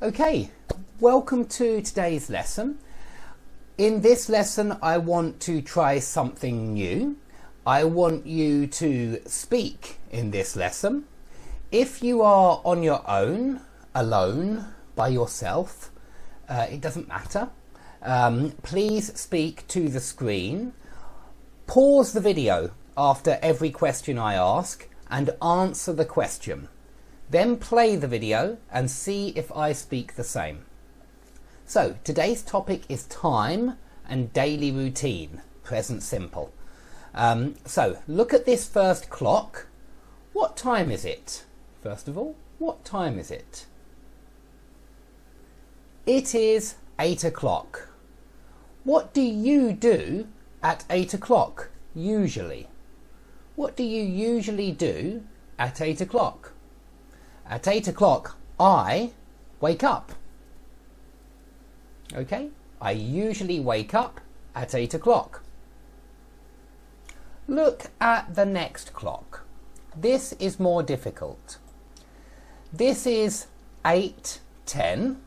Okay, welcome to today's lesson. In this lesson, I want to try something new. I want you to speak in this lesson. If you are on your own, alone, by yourself, it doesn't matter. Please speak to the screen. Pause the video after every question I ask and answer the question. Then play the video and see if I speak the same. So today's topic is time and daily routine, present simple. So look at this first clock. What time is it? First of all, what time is it? It is 8 o'clock. What do you do at 8 o'clock usually? What do you usually do at 8 o'clock? At 8 o'clock, I wake up. Okay, I usually wake up at 8 o'clock. Look at the next clock. This is more difficult. This is 8:10.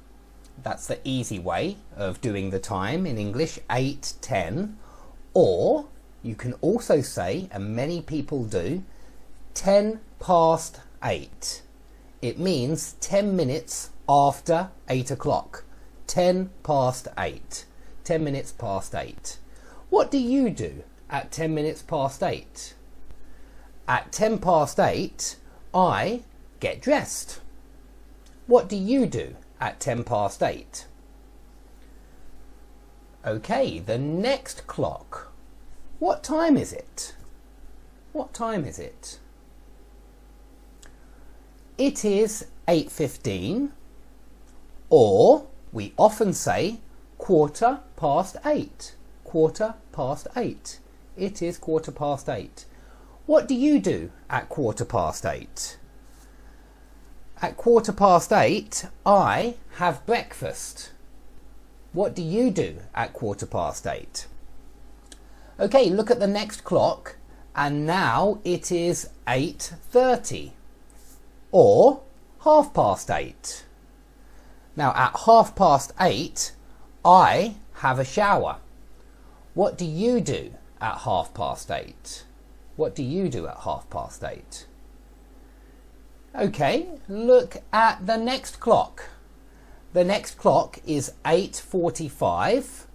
That's the easy way of doing the time in English, 8:10. Or you can also say, and many people do, 10 past 8. It means 10 minutes after 8 o'clock. 10 past 8. 10 minutes past 8. What do you do at 10 minutes past 8? At 10 past 8, I get dressed. What do you do at 10 past 8? Okay, the next clock. What time is it? What time is it? It is 8:15, or we often say 8:15. 8:15. It is 8:15. What do you do at 8:15? At 8:15, I have breakfast. What do you do at 8:15? Okay, look at the next clock, and now it is 8:30. Or 8:30. Now at 8:30, I have a shower. What do you do at 8:30? What do you do at 8:30? Okay, look at the next clock. The next clock is 8:45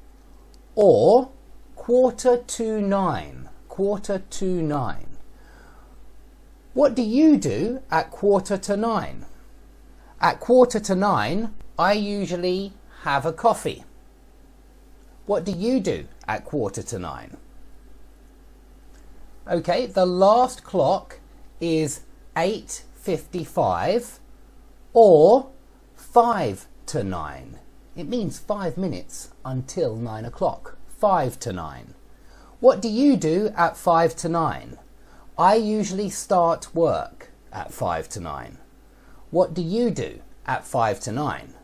or 8:45. 8:45. What do you do at 8:45? At 8:45, I usually have a coffee. What do you do at 8:45? Okay, the last clock is 8:55 or 8:55. It means 5 minutes until 9 o'clock. 8:55. What do you do at 8:55? I usually start work at 8:55. What do you do at 8:55?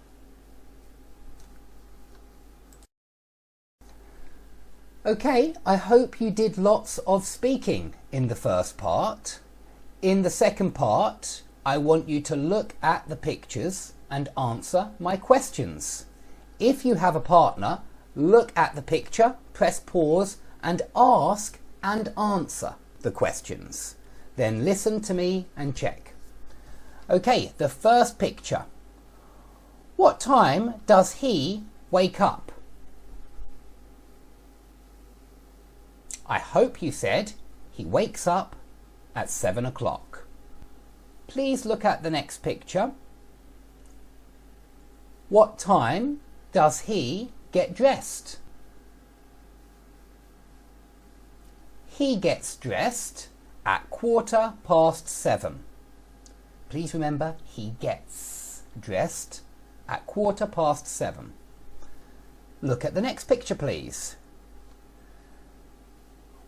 Okay, I hope you did lots of speaking in the first part. In the second part, I want you to look at the pictures and answer my questions. If you have a partner, look at the picture, press pause and ask and answer the questions. Then listen to me and check. Okay, the first picture. What time does he wake up? I hope you said he wakes up at 7 o'clock. Please look at the next picture. What time does he get dressed? He gets dressed at 7:15. Please remember, he gets dressed at 7:15. Look at the next picture, please.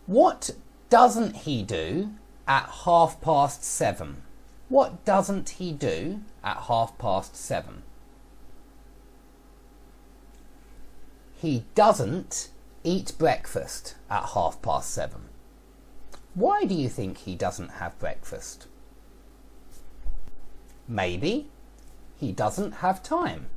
What doesn't he do at 7:30? What doesn't he do at 7:30? He doesn't eat breakfast at 7:30. Why do you think he doesn't have breakfast? Maybe he doesn't have time.